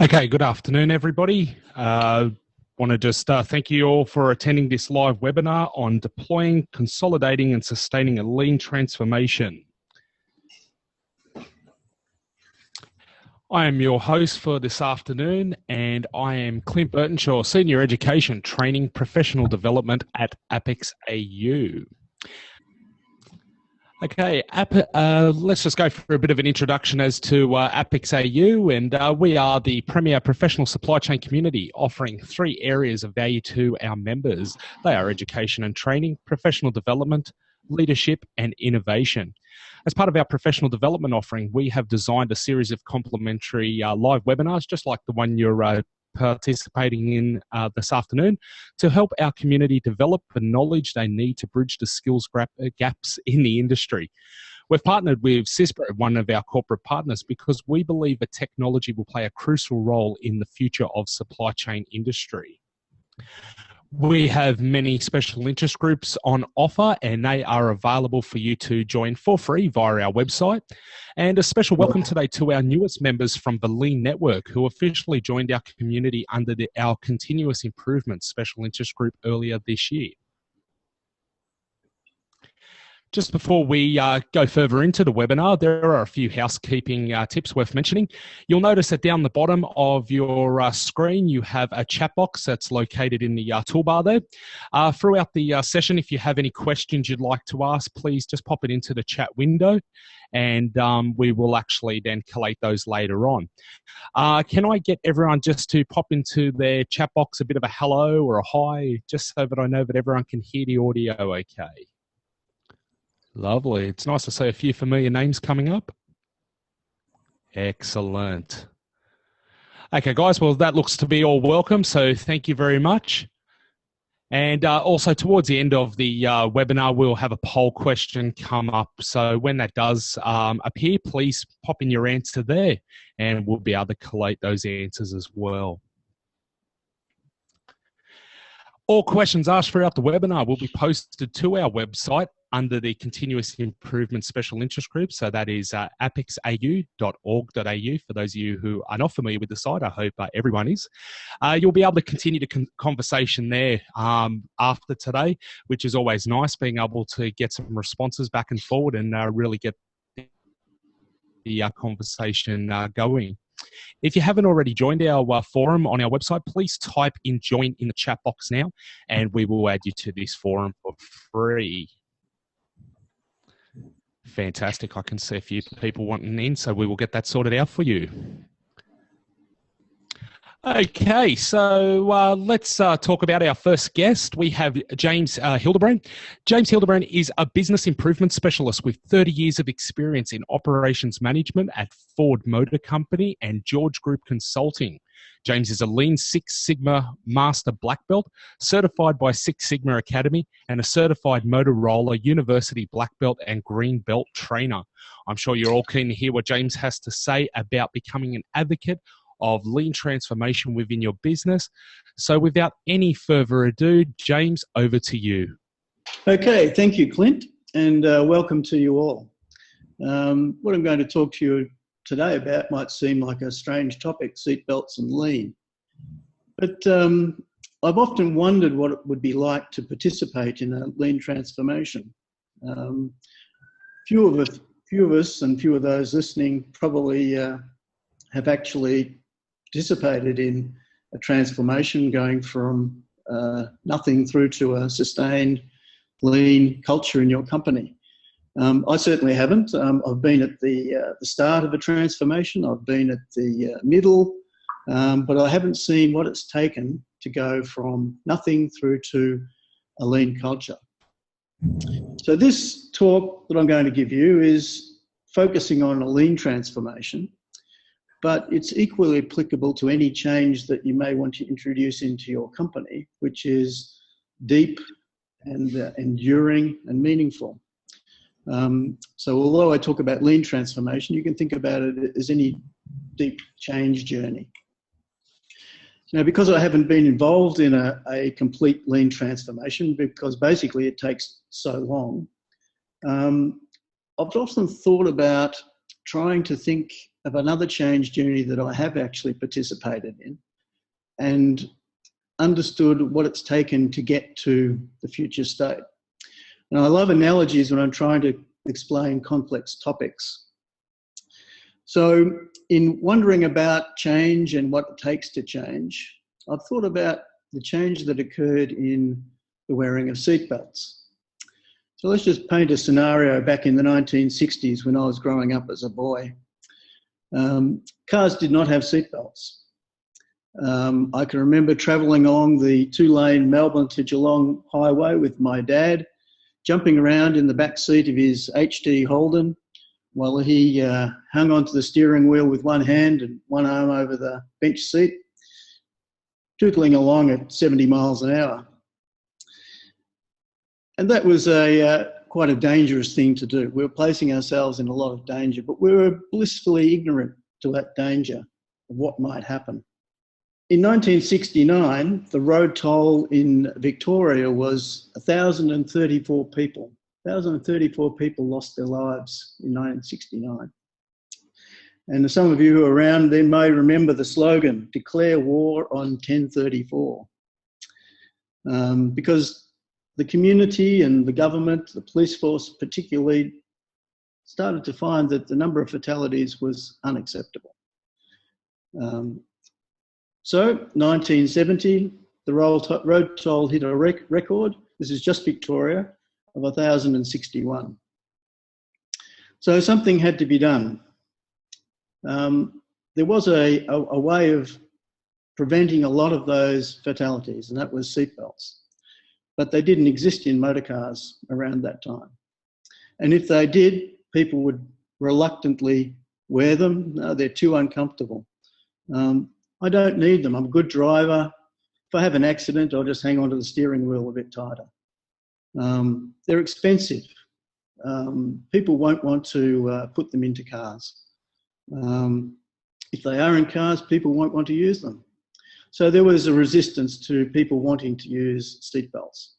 Okay, good afternoon, everybody. Want to just thank you all for attending this live webinar on deploying, consolidating, and sustaining a lean transformation. I am your host for this afternoon, and I am Clint Burtonshaw, Senior Education Training Professional Development at apicsAU. Okay, let's just go for a bit of an introduction as to apicsAU, and we are the premier professional supply chain community offering 3 areas of value to our members. They are education and training, professional development, leadership, and innovation. As part of our professional development offering, we have designed a series of complimentary live webinars, just like the one you're participating in this afternoon, to help our community develop the knowledge they need to bridge the skills gaps in the industry. We've partnered with CISPRO, one of our corporate partners, because we believe that technology will play a crucial role in the future of supply chain industry. We have many special interest groups on offer, and they are available for you to join for free via our website. And a special welcome today to our newest members from the Lean Network, who officially joined our community under our Continuous Improvement Special Interest Group earlier this year. Just before we go further into the webinar, there are a few housekeeping tips worth mentioning. You'll notice that down the bottom of your screen, you have a chat box that's located in the toolbar there. Throughout the session, if you have any questions you'd like to ask, please just pop it into the chat window, and we will actually then collate those later on. Can I get everyone just to pop into their chat box a bit of a hello or a hi, just so that I know that everyone can hear the audio okay? Lovely. It's nice to see a few familiar names coming up. Excellent. Okay, guys, well, that looks to be all welcome, so thank you very much. And also towards the end of the webinar, we'll have a poll question come up. So when that does appear, please pop in your answer there, and we'll be able to collate those answers as well. All questions asked throughout the webinar will be posted to our website under the Continuous Improvement Special Interest Group. So that is apicsau.org.au. For those of you who are not familiar with the site, I hope everyone is. You'll be able to continue the conversation there after today, which is always nice, being able to get some responses back and forward and really get the conversation going. If you haven't already joined our forum on our website, please type in join in the chat box now, and we will add you to this forum for free. Fantastic. I can see a few people wanting in, so we will get that sorted out for you. Okay, so let's talk about our first guest. We have James Hildebrand. James Hildebrand is a business improvement specialist with 30 years of experience in operations management at Ford Motor Company and George Group Consulting. James is a Lean Six Sigma Master Black Belt, certified by Six Sigma Academy, and a certified Motorola University Black Belt and Green Belt trainer. I'm sure you're all keen to hear what James has to say about becoming an advocate of lean transformation within your business. So without any further ado, James, over to you. Okay, thank you, Clint, and welcome to you all. What I'm going to talk to you today about might seem like a strange topic, seatbelts and lean. But I've often wondered what it would be like to participate in a lean transformation. Few of us and few of those listening probably have actually participated in a transformation going from nothing through to a sustained lean culture in your company. I certainly haven't. I've been at the start of a transformation. I've been at the middle, but I haven't seen what it's taken to go from nothing through to a lean culture. So this talk that I'm going to give you is focusing on a lean transformation, but it's equally applicable to any change that you may want to introduce into your company, which is deep and enduring and meaningful. So although I talk about lean transformation, you can think about it as any deep change journey. Now, because I haven't been involved in a complete lean transformation, because basically it takes so long, I've often thought about trying to think of another change journey that I have actually participated in and understood what it's taken to get to the future state. And I love analogies when I'm trying to explain complex topics. So in wondering about change and what it takes to change, I've thought about the change that occurred in the wearing of seatbelts. So let's just paint a scenario back in the 1960s when I was growing up as a boy. Cars did not have seatbelts. I can remember travelling along the two-lane Melbourne to Geelong highway with my dad, jumping around in the back seat of his HD Holden while he hung onto the steering wheel with one hand and one arm over the bench seat, tootling along at 70 miles an hour. And that was quite a dangerous thing to do. We were placing ourselves in a lot of danger, but we were blissfully ignorant to that danger of what might happen. In 1969, the road toll in Victoria was 1,034 people. 1,034 people lost their lives in 1969. And some of you who are around then may remember the slogan, "Declare war on 1034." Because the community and the government, the police force particularly, started to find that the number of fatalities was unacceptable. So 1970, the road toll hit a record. This is just Victoria, of 1,061. So something had to be done. There was a way of preventing a lot of those fatalities, and that was seatbelts. But they didn't exist in motor cars around that time. And if they did, people would reluctantly wear them. No, they're too uncomfortable. I don't need them. I'm a good driver. If I have an accident, I'll just hang onto the steering wheel a bit tighter. They're expensive. People won't want to put them into cars. If they are in cars, people won't want to use them. So there was a resistance to people wanting to use seatbelts.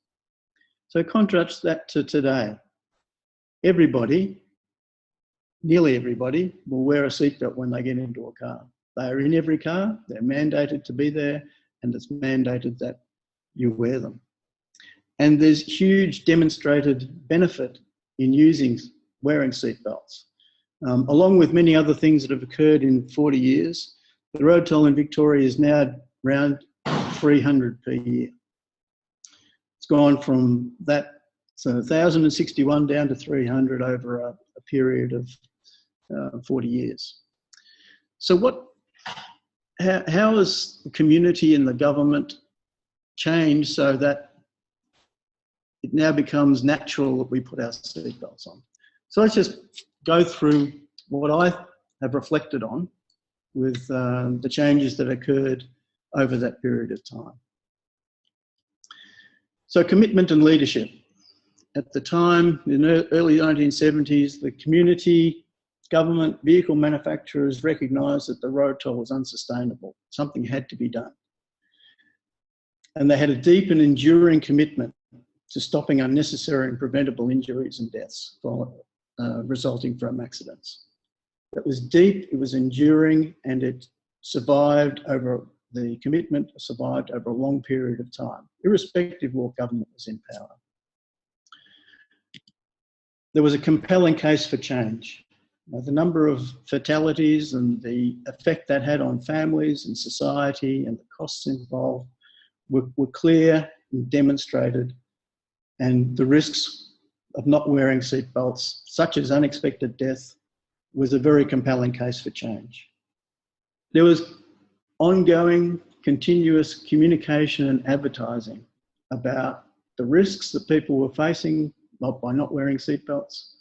So contrast that to today. Everybody, nearly everybody, will wear a seatbelt when they get into a car. They are in every car, they're mandated to be there, and it's mandated that you wear them. And there's huge demonstrated benefit in wearing seatbelts. Along with many other things that have occurred in 40 years, the road toll in Victoria is now around 300 per year. It's gone from that, so 1,061 down to 300 over a period of 40 years. So how has the community and the government changed so that it now becomes natural that we put our seatbelts on? So let's just go through what I have reflected on with the changes that occurred over that period of time. So commitment and leadership. At the time, in the early 1970s, the community, government, vehicle manufacturers recognised that the road toll was unsustainable. Something had to be done. And they had a deep and enduring commitment to stopping unnecessary and preventable injuries and deaths resulting from accidents. It was deep, it was enduring, and it survived over the commitment survived over a long period of time, irrespective of what government was in power. There was a compelling case for change. The number of fatalities and the effect that had on families and society and the costs involved were clear and demonstrated, and the risks of not wearing seatbelts, such as unexpected death, was a very compelling case for change. There was ongoing, continuous communication and advertising about the risks that people were facing by not wearing seatbelts,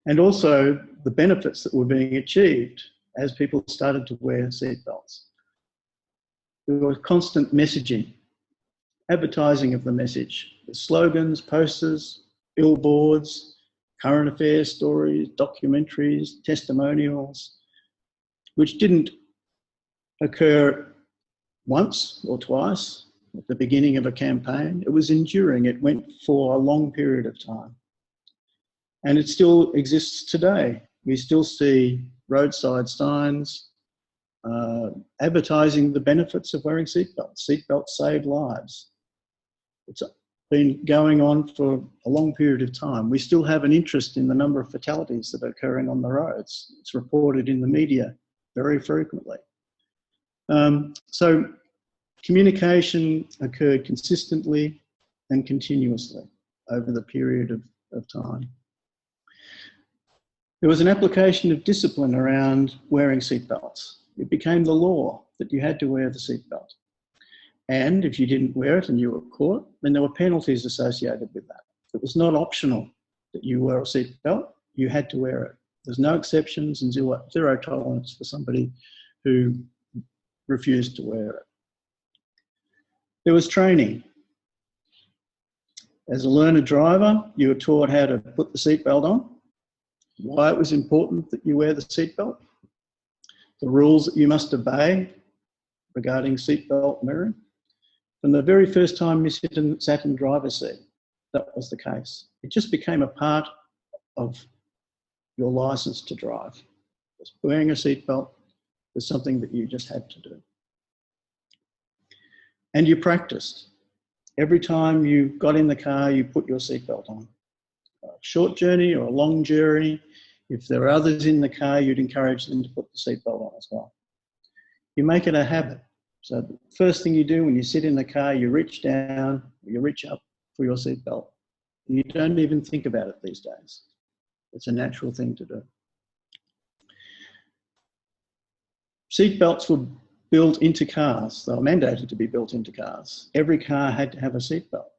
and also the benefits that were being achieved as people started to wear seatbelts. There was constant messaging, advertising of the message, the slogans, posters, billboards, current affairs stories, documentaries, testimonials, which didn't occur once or twice at the beginning of a campaign. It was enduring. It went for a long period of time. And it still exists today. We still see roadside signs, advertising the benefits of wearing seatbelts. Seatbelts save lives. It's been going on for a long period of time. We still have an interest in the number of fatalities that are occurring on the roads. It's reported in the media very frequently. So communication occurred consistently and continuously over the period of time. There was an application of discipline around wearing seatbelts. It became the law that you had to wear the seatbelt. And if you didn't wear it and you were caught, then there were penalties associated with that. It was not optional that you wear a seatbelt, you had to wear it. There's no exceptions and zero tolerance for somebody who refused to wear it. There was training. As a learner driver, you were taught how to put the seatbelt on, why it was important that you wear the seatbelt, the rules that you must obey regarding seatbelt wearing. From the very first time you sat in the driver's seat, that was the case. It just became a part of your license to drive. Wearing a seatbelt was something that you just had to do. And you practiced. Every time you got in the car, you put your seatbelt on. A short journey or a long journey, if there are others in the car, you'd encourage them to put the seatbelt on as well. You make it a habit. So the first thing you do when you sit in the car, you reach down, you reach up for your seatbelt. You don't even think about it these days. It's a natural thing to do. Seatbelts were built into cars. They were mandated to be built into cars. Every car had to have a seatbelt.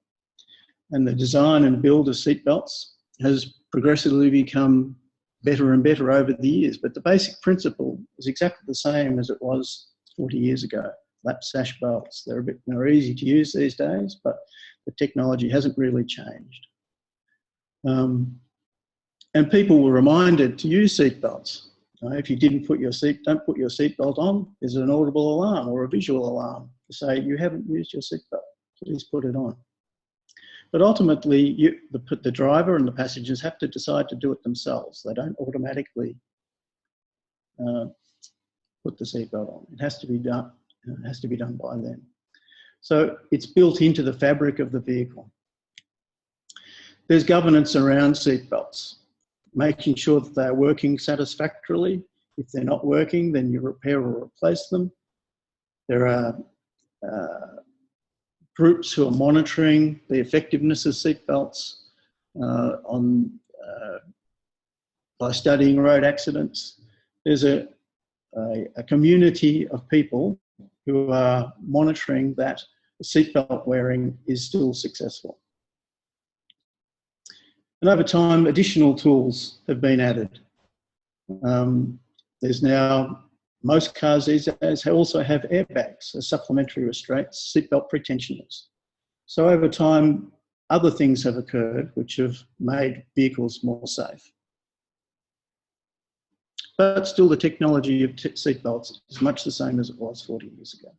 And the design and build of seatbelts has progressively become better and better over the years. But the basic principle is exactly the same as it was 40 years ago. Lap sash belts, they're a bit more easy to use these days, but the technology hasn't really changed. And people were reminded to use seatbelts. If you don't put your seatbelt on, there's an audible alarm or a visual alarm to say you haven't used your seatbelt, please put it on. But ultimately, the driver and the passengers have to decide to do it themselves. They don't automatically put the seatbelt on. It has to be done. It has to be done by them. So it's built into the fabric of the vehicle. There's governance around seatbelts, making sure that they're working satisfactorily. If they're not working, then you repair or replace them. There are groups who are monitoring the effectiveness of seatbelts by studying road accidents. There's a community of people who are monitoring that the seatbelt wearing is still successful. And over time, additional tools have been added. There's now, most cars these days also have airbags as supplementary restraints, seatbelt pretensioners. So over time, other things have occurred which have made vehicles more safe. But still the technology of seatbelts is much the same as it was 40 years ago.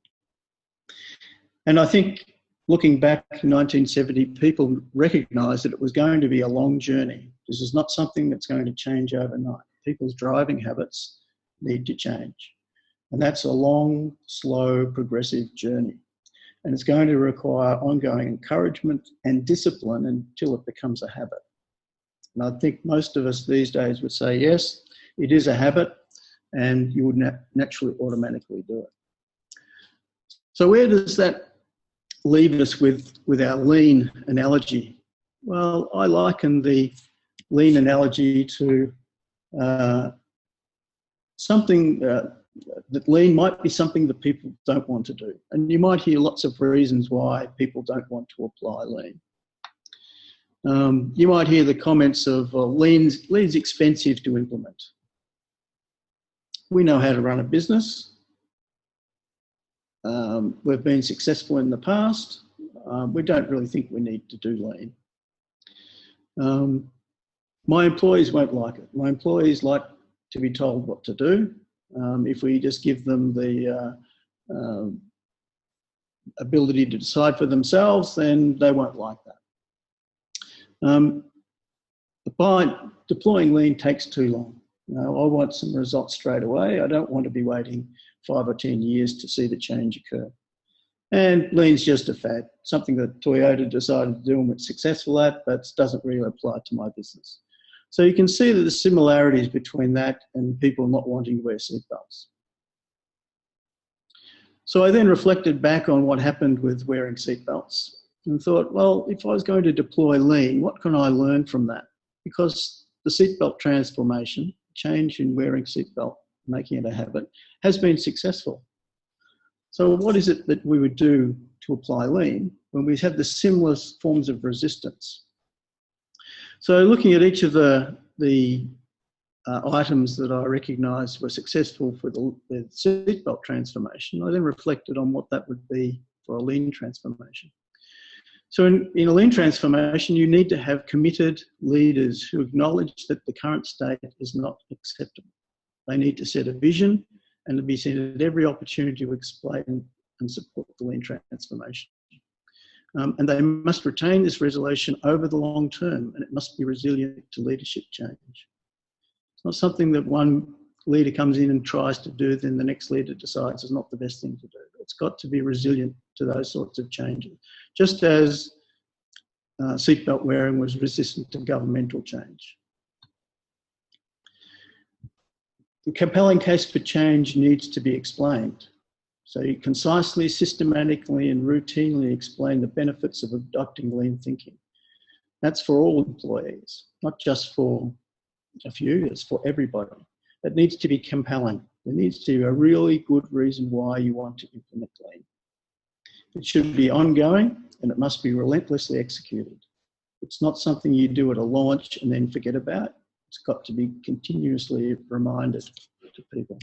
And I think looking back in 1970, people recognised that it was going to be a long journey. This is not something that's going to change overnight. People's driving habits need to change. And that's a long, slow, progressive journey. And it's going to require ongoing encouragement and discipline until it becomes a habit. And I think most of us these days would say, yes, it is a habit, and you would naturally automatically do it. So where does that leave us with our lean analogy? Well, I liken the lean analogy to something that lean might be something that people don't want to do. And you might hear lots of reasons why people don't want to apply lean. You might hear the comments of, well, lean's expensive to implement. We know how to run a business. We've been successful in the past. We don't really think we need to do lean. My employees won't like it. My employees like to be told what to do. If we just give them the ability to decide for themselves, then they won't like that. By deploying lean takes too long. No, I want some results straight away. I don't want to be waiting 5 or 10 years to see the change occur. And lean's just a fad, something that Toyota decided to do and was successful at, but doesn't really apply to my business. So you can see that the similarities between that and people not wanting to wear seatbelts. So I then reflected back on what happened with wearing seatbelts and thought, well, if I was going to deploy lean, what can I learn from that? Because the seatbelt transformation, change in wearing seatbelt, making it a habit, has been successful. So what is it that we would do to apply lean when we have the similar forms of resistance? So looking at each of the items that I recognised were successful for the seatbelt transformation, I then reflected on what that would be for a lean transformation. So in a lean transformation, you need to have committed leaders who acknowledge that the current state is not acceptable. They need to set a vision and to be seen at every opportunity to explain and support the lean transformation. And they must retain this resolution over the long term, and it must be resilient to leadership change. It's not something that one leader comes in and tries to do, then the next leader decides is not the best thing to do. It's got to be resilient to those sorts of changes, just as seatbelt wearing was resistant to governmental change. The compelling case for change needs to be explained. So you concisely, systematically and routinely explain the benefits of adopting lean thinking. That's for all employees, not just for a few, it's for everybody. It needs to be compelling. There needs to be a really good reason why you want to implement lean. It should be ongoing and it must be relentlessly executed. It's not something you do at a launch and then forget about. It's got to be continuously reminded to people.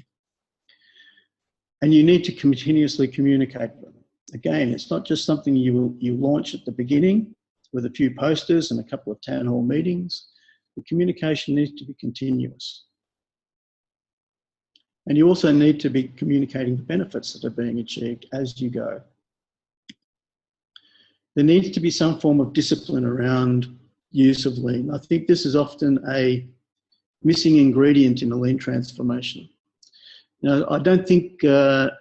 And you need to continuously communicate with them. Again, it's not just something you launch at the beginning with a few posters and a couple of town hall meetings. The communication needs to be continuous. And you also need to be communicating the benefits that are being achieved as you go. There needs to be some form of discipline around use of lean. I think this is often a missing ingredient in a lean transformation. Now, I don't think the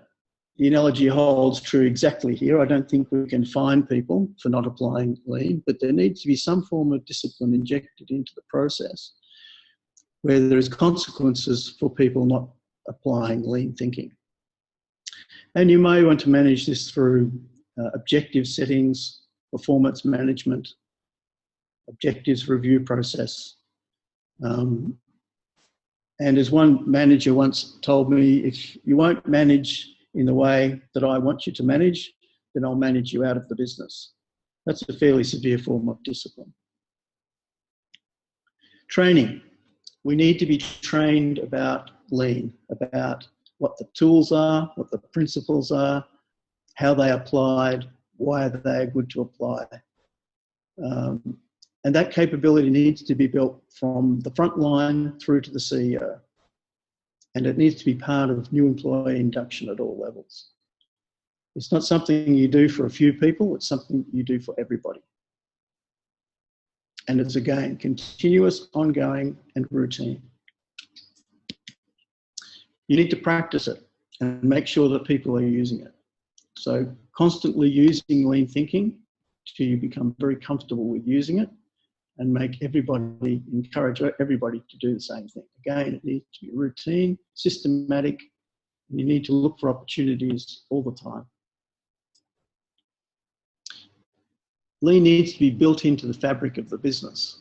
analogy holds true exactly here. I don't think we can fine people for not applying lean, but there needs to be some form of discipline injected into the process where there is consequences for people not applying lean thinking. And you may want to manage this through objective settings, performance management, objectives review process. And as one manager once told me, if you won't manage in the way that I want you to manage, then I'll manage you out of the business. That's a fairly severe form of discipline. Training. We need to be trained about lean, about what the tools are, what the principles are, how they are applied, why they are good to apply. And that capability needs to be built from the front line through to the CEO. And it needs to be part of new employee induction at all levels. It's not something you do for a few people, it's something you do for everybody. And it's, again, continuous, ongoing, and routine. You need to practice it and make sure that people are using it. So constantly using lean thinking till you become very comfortable with using it, and encourage everybody to do the same thing. Again, it needs to be routine, systematic, and you need to look for opportunities all the time. Lean needs to be built into the fabric of the business.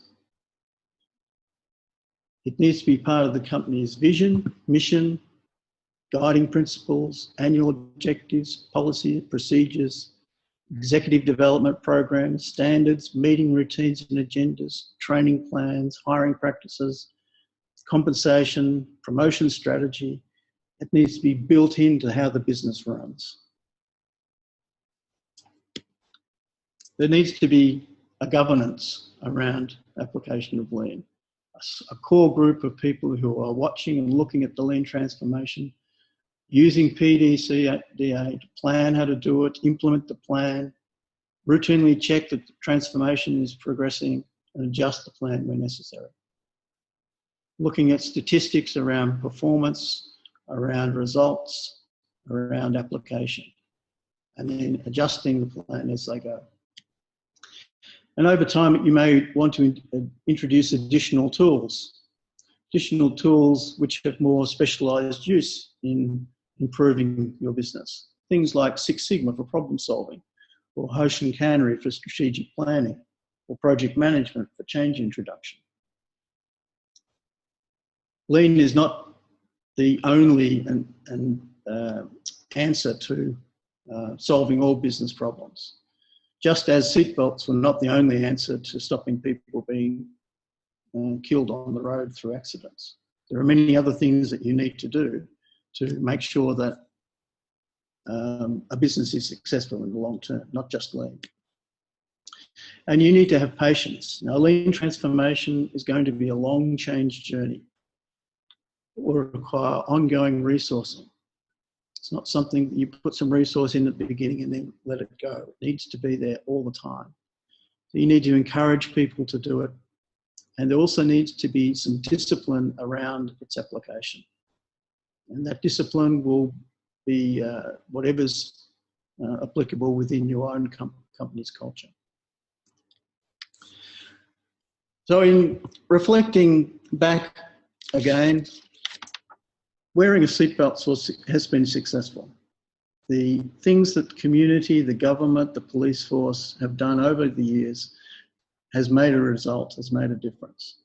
It needs to be part of the company's vision, mission, guiding principles, annual objectives, policy, procedures, executive development programs, standards, meeting routines and agendas, training plans, hiring practices, compensation, promotion strategy. It needs to be built into how the business runs. There needs to be a governance around application of lean. A core group of people who are watching and looking at the lean transformation, using PDCA to plan how to do it, implement the plan, routinely check that the transformation is progressing, and adjust the plan where necessary. looking at statistics around performance, around results, around application, and then adjusting the plan as they go. And over time, you may want to introduce additional tools which have more specialised use in improving your business. Things like Six Sigma for problem solving, or Hoshin Cannery for strategic planning, or project management for change introduction. Lean is not the only answer to solving all business problems. Just as seatbelts were not the only answer to stopping people being killed on the road through accidents. There are many other things that you need to do to make sure that a business is successful in the long term, not just lean. And you need to have patience. Now, lean transformation is going to be a long change journey. It will require ongoing resourcing. It's not something that you put some resource in at the beginning and then let it go. It needs to be there all the time. So you need to encourage people to do it. And there also needs to be some discipline around its application. And that discipline will be whatever's applicable within your own company's culture. So in reflecting back again, wearing a seatbelt has been successful. The things that community, the government, the police force have done over the years has made a result, has made a difference.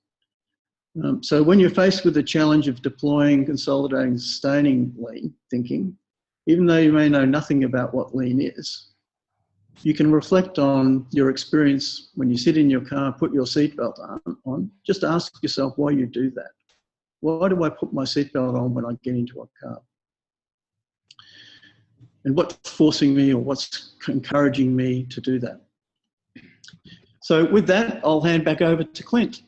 So when you're faced with the challenge of deploying, consolidating, sustaining lean thinking, even though you may know nothing about what lean is, you can reflect on your experience when you sit in your car, put your seatbelt on, just ask yourself why you do that. Why do I put my seatbelt on when I get into a car? And what's forcing me or what's encouraging me to do that? So with that, I'll hand back over to Clint.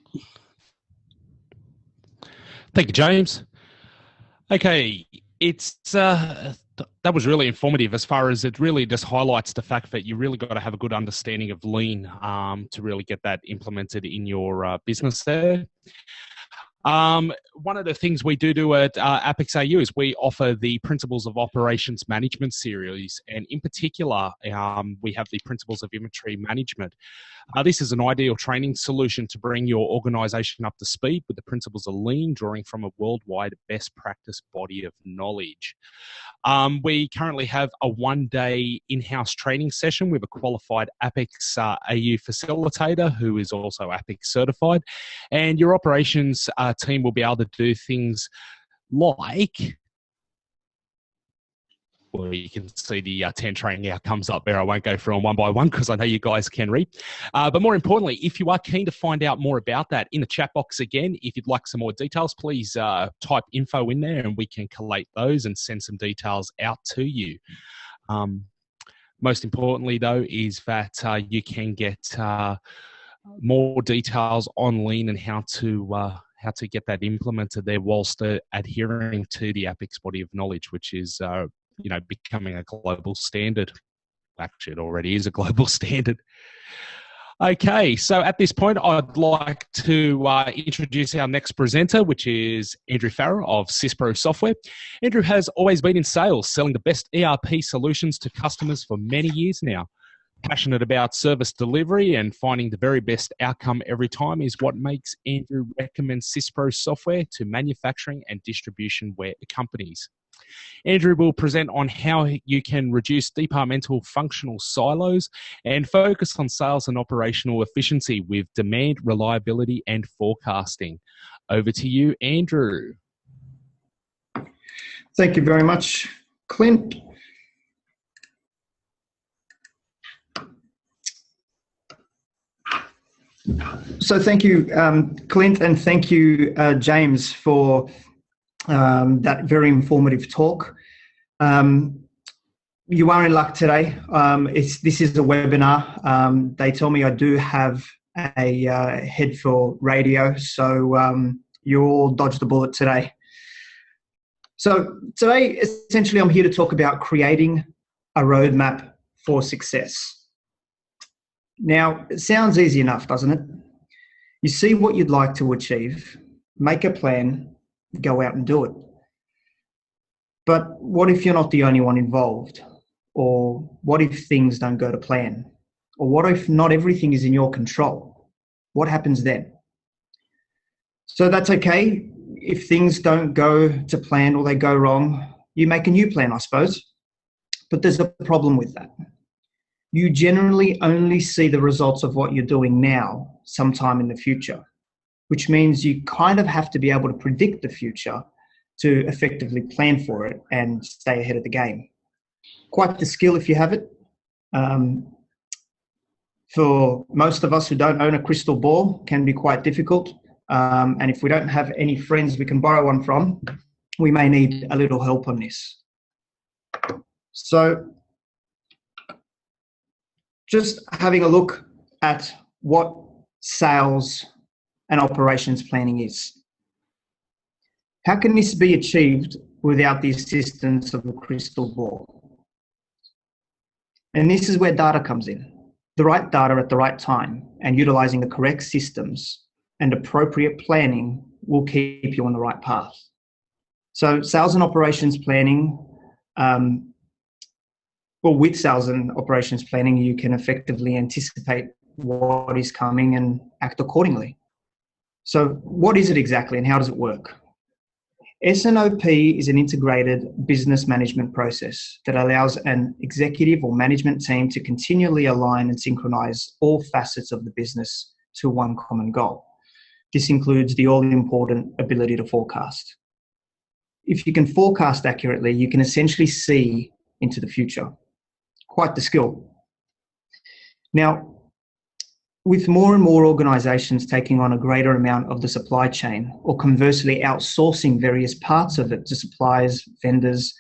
Thank you, James. Okay, that was really informative as far as it really just highlights the fact that you really got to have a good understanding of lean to really get that implemented in your business there. One of the things we do at apicsAU is we offer the Principles of Operations Management series, and in particular, we have the Principles of Inventory Management. This is an ideal training solution to bring your organisation up to speed with the principles of lean, drawing from a worldwide best practice body of knowledge. We currently have a one-day in-house training session with a qualified apicsAU facilitator who is also APICS certified, and your operations team will be able to do things like, well, you can see the 10 training outcomes up there. I won't go through them one by one because I know you guys can read. But more importantly, if you are keen to find out more about that, in the chat box again, if you'd like some more details, please type info in there and we can collate those and send some details out to you. Most importantly, though, is that you can get more details on lean and how to get that implemented there whilst adhering to the APICS body of knowledge, which is becoming a global standard. Actually, it already is a global standard. Okay, so at this point, I'd like to introduce our next presenter, which is Andrew Farah of S+Op Software. Andrew has always been in sales, selling the best ERP solutions to customers for many years now. Passionate about service delivery and finding the very best outcome every time is what makes Andrew recommend S+Op Software to manufacturing and distribution companies. Andrew will present on how you can reduce departmental functional silos and focus on sales and operational efficiency with demand, reliability, and forecasting. Over to you, Andrew. Thank you very much, Clint. So thank you, Clint, and thank you, James, for that very informative talk. You are in luck today. This is a webinar. They tell me I do have a head for radio, so you all dodged the bullet today. So today, essentially, I'm here to talk about creating a roadmap for success. Now, it sounds easy enough, doesn't it? You see what you'd like to achieve, make a plan, go out and do it. But what if you're not the only one involved? Or what if things don't go to plan? Or what if not everything is in your control? What happens then? So that's okay. If things don't go to plan or they go wrong, you make a new plan, I suppose. But there's a problem with that. You generally only see the results of what you're doing now sometime in the future, which means you kind of have to be able to predict the future to effectively plan for it and stay ahead of the game. Quite the skill if you have it. For most of us who don't own a crystal ball, can be quite difficult. And if we don't have any friends we can borrow one from, we may need a little help on this. So just having a look at what sales and operations planning is. How can this be achieved without the assistance of a crystal ball? And this is where data comes in. The right data at the right time and utilizing the correct systems and appropriate planning will keep you on the right path. So sales and operations planning, with sales and operations planning, you can effectively anticipate what is coming and act accordingly. So what is it exactly and how does it work? S+Op is an integrated business management process that allows an executive or management team to continually align and synchronize all facets of the business to one common goal. This includes the all-important ability to forecast. If you can forecast accurately, you can essentially see into the future. Quite the skill. Now, with more and more organizations taking on a greater amount of the supply chain, or conversely outsourcing various parts of it to suppliers, vendors,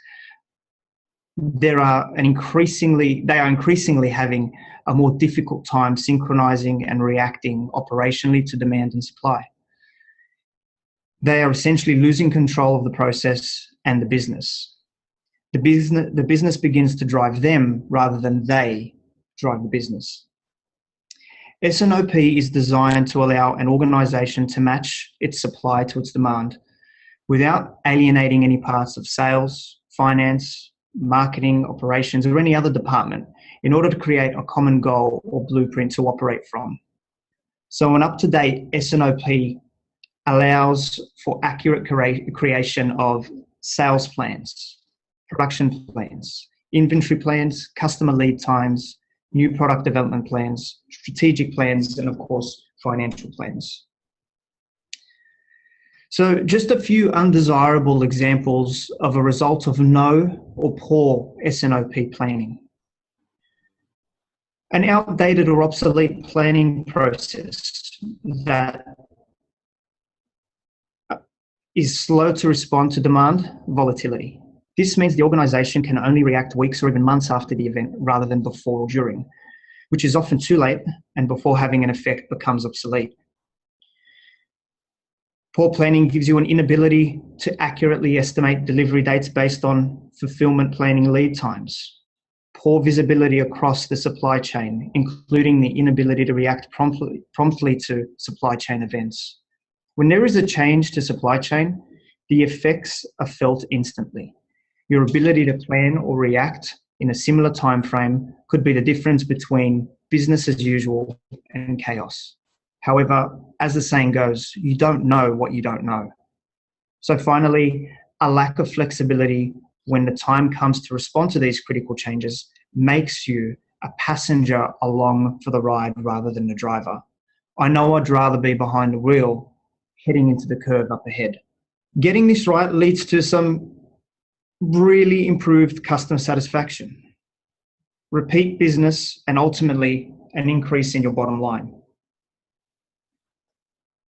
they are increasingly having a more difficult time synchronizing and reacting operationally to demand and supply. They are essentially losing control of the process and the business. The business begins to drive them rather than they drive the business. S+Op is designed to allow an organization to match its supply to its demand without alienating any parts of sales, finance, marketing, operations, or any other department in order to create a common goal or blueprint to operate from. So an up-to-date S+Op allows for accurate creation of sales plans, production plans, inventory plans, customer lead times, new product development plans, strategic plans, and of course, financial plans. So just a few undesirable examples of a result of no or poor S+Op planning. An outdated or obsolete planning process that is slow to respond to demand volatility. This means the organization can only react weeks or even months after the event rather than before or during, which is often too late and before having an effect becomes obsolete. Poor planning gives you an inability to accurately estimate delivery dates based on fulfillment planning lead times. Poor visibility across the supply chain, including the inability to react promptly to supply chain events. When there is a change to supply chain, the effects are felt instantly. Your ability to plan or react in a similar time frame could be the difference between business as usual and chaos. However, as the saying goes, you don't know what you don't know. So finally, a lack of flexibility when the time comes to respond to these critical changes makes you a passenger along for the ride rather than the driver. I know I'd rather be behind the wheel heading into the curve up ahead. Getting this right leads to some really improved customer satisfaction, repeat business, and ultimately an increase in your bottom line.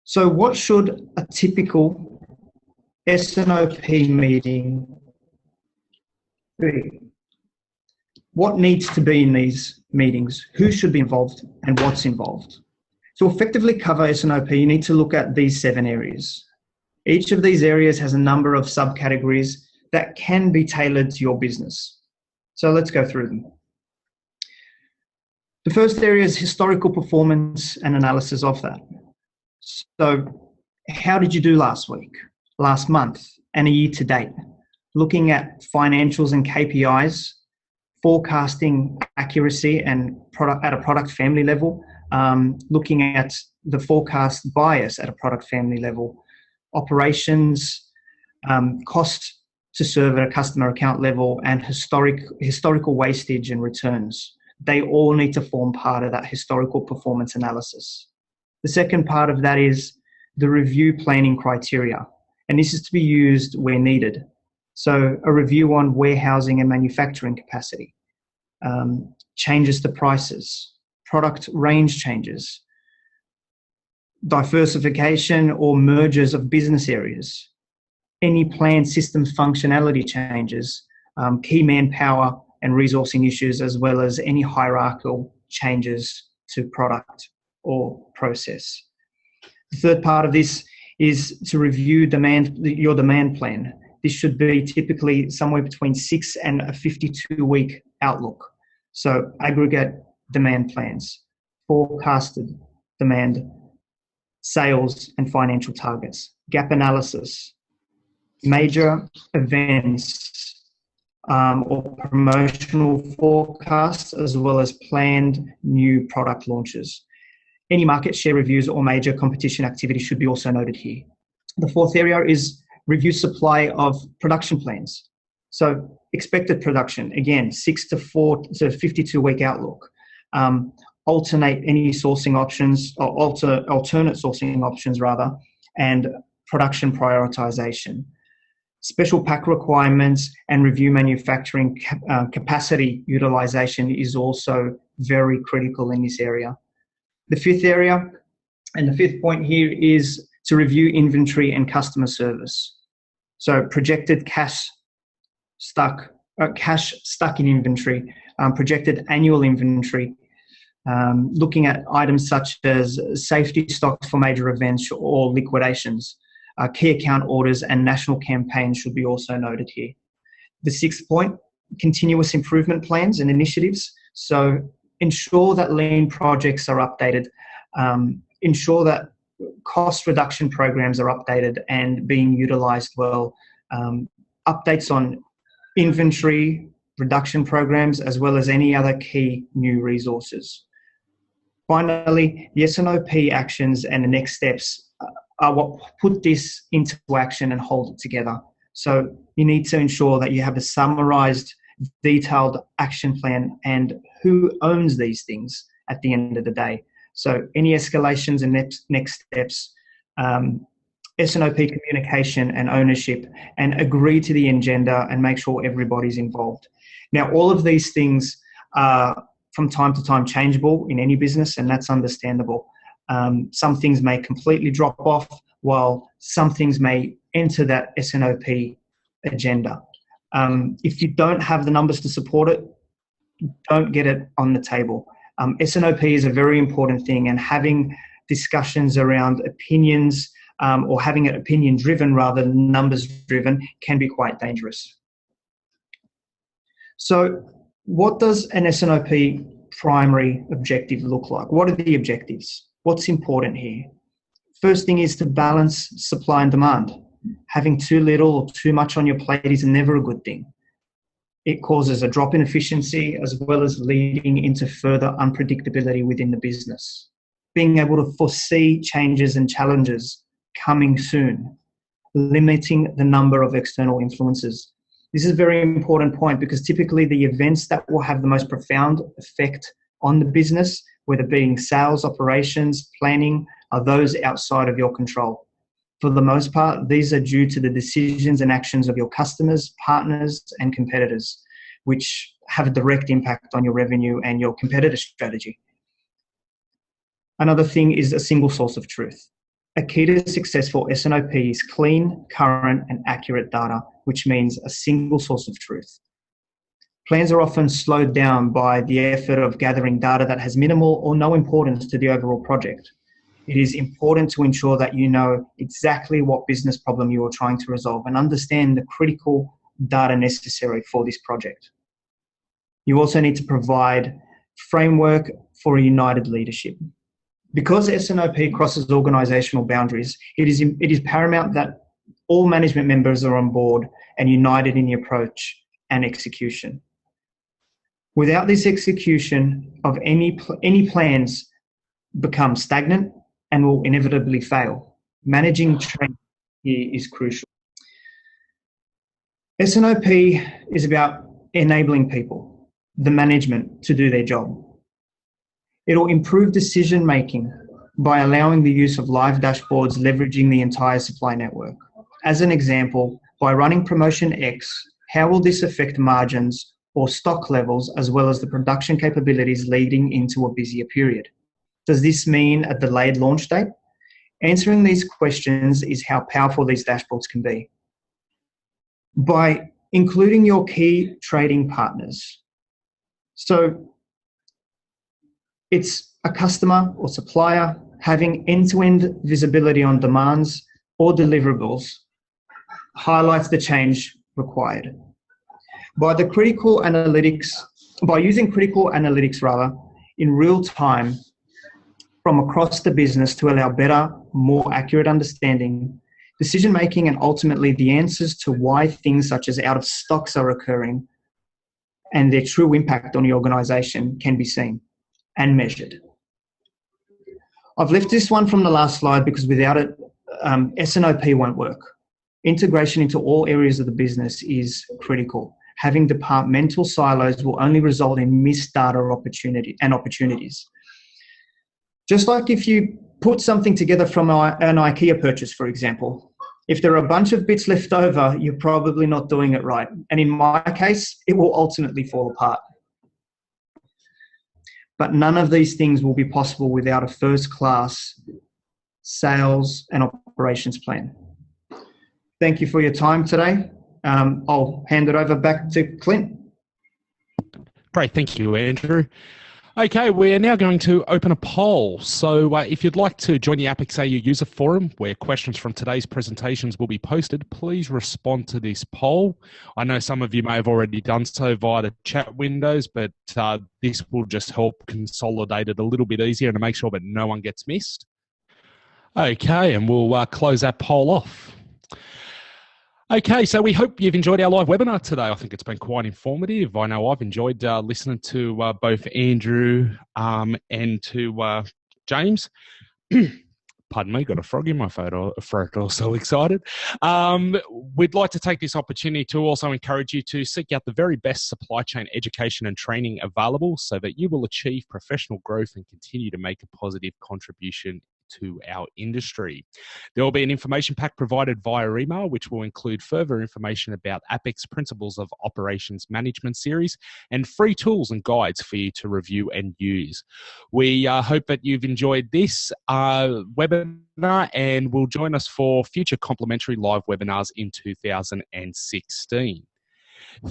So what should a typical S+Op meeting be? What needs to be in these meetings? Who should be involved and what's involved? To effectively cover S+Op, you need to look at these 7 areas. Each of these areas has a number of subcategories that can be tailored to your business. So let's go through them. The first area is historical performance and analysis of that. So how did you do last week, last month, and a year to date? Looking at financials and KPIs, forecasting accuracy and product at a product family level, looking at the forecast bias at a product family level, operations, cost to serve at a customer account level, and historical wastage and returns. They all need to form part of that historical performance analysis. The second part of that is the review planning criteria, and this is to be used where needed. So a review on warehousing and manufacturing capacity, changes to prices, product range changes, diversification or mergers of business areas, any planned system functionality changes, key manpower and resourcing issues, as well as any hierarchical changes to product or process. The third part of this is to review your demand plan. This should be typically somewhere between 6 and a 52-week outlook. So aggregate demand plans, forecasted demand, sales and financial targets, gap analysis, major events or promotional forecasts, as well as planned new product launches. Any market share reviews or major competition activity should be also noted here. The fourth area is review supply of production plans. So expected production, again, 6 to 52-week outlook. Alternate any sourcing options, or alternate sourcing options rather, and production prioritization. Special pack requirements and review manufacturing capacity utilization is also very critical in this area. The fifth area and the fifth point here is to review inventory and customer service. So projected cash stuck in inventory, projected annual inventory, looking at items such as safety stocks for major events or liquidations, key account orders and national campaigns should be also noted here. The sixth point, continuous improvement plans and initiatives. So ensure that lean projects are updated, ensure that cost reduction programs are updated and being utilized well, updates on inventory reduction programs, as well as any other key new resources. Finally, the S+Op actions and the next steps are what put this into action and hold it together. So you need to ensure that you have a summarized, detailed action plan and who owns these things at the end of the day. So any escalations and next steps, S+Op communication and ownership, and agree to the agenda and make sure everybody's involved. Now, all of these things are from time to time changeable in any business, and that's understandable. Some things may completely drop off, while some things may enter that S+Op agenda. If you don't have the numbers to support it, don't get it on the table. S+Op is a very important thing, and having discussions around opinions or having it opinion-driven rather than numbers-driven can be quite dangerous. So what does an S+Op primary objective look like? What are the objectives? What's important here? First thing is to balance supply and demand. Having too little or too much on your plate is never a good thing. It causes a drop in efficiency as well as leading into further unpredictability within the business. Being able to foresee changes and challenges coming soon, limiting the number of external influences. This is a very important point because typically the events that will have the most profound effect on the business, whether being sales, operations, planning, are those outside of your control. For the most part, these are due to the decisions and actions of your customers, partners, and competitors, which have a direct impact on your revenue and your competitor strategy. Another thing is a single source of truth. A key to successful S+Op is clean, current, and accurate data, which means a single source of truth. Plans are often slowed down by the effort of gathering data that has minimal or no importance to the overall project. It is important to ensure that you know exactly what business problem you are trying to resolve and understand the critical data necessary for this project. You also need to provide framework for a united leadership. Because S+Op crosses organisational boundaries, it is paramount that all management members are on board and united in the approach and execution. Without this execution of any plans become stagnant and will inevitably fail. Managing training here is crucial. S+Op is about enabling people, the management, to do their job. It'll improve decision making by allowing the use of live dashboards leveraging the entire supply network. As an example, by running promotion X, how will this affect margins or stock levels as well as the production capabilities leading into a busier period? Does this mean a delayed launch date? Answering these questions is how powerful these dashboards can be. By including your key trading partners. So it's a customer or supplier having end-to-end visibility on demands or deliverables highlights the change required. By using critical analytics in real time from across the business to allow better, more accurate understanding, decision-making, and ultimately the answers to why things such as out of stocks are occurring and their true impact on the organisation can be seen and measured. I've left this one from the last slide because without it, S+Op won't work. Integration into all areas of the business is critical. Having departmental silos will only result in missed data opportunities. Just like if you put something together from an IKEA purchase, for example, if there are a bunch of bits left over, you're probably not doing it right. And in my case, it will ultimately fall apart. But none of these things will be possible without a first-class sales and operations plan. Thank you for your time today. I'll hand it over back to Clint. Great, thank you, Andrew. Okay, we're now going to open a poll. So if you'd like to join the apicsAU user forum where questions from today's presentations will be posted, please respond to this poll. I know some of you may have already done so via the chat windows, but this will just help consolidate it a little bit easier and to make sure that no one gets missed. Okay, and we'll close that poll off. Okay, so we hope you've enjoyed our live webinar today. I think it's been quite informative. I know I've enjoyed listening to both Andrew and to James. Pardon me, got a frog in my throat. I was so excited. We'd like to take this opportunity to also encourage you to seek out the very best supply chain education and training available so that you will achieve professional growth and continue to make a positive contribution to our industry. There will be an information pack provided via email, which will include further information about APIC's Principles of Operations Management series and free tools and guides for you to review and use. We hope that you've enjoyed this webinar and will join us for future complimentary live webinars in 2016.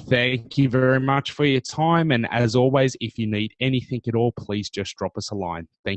Thank you very much for your time. And as always, if you need anything at all, please just drop us a line. Thank you.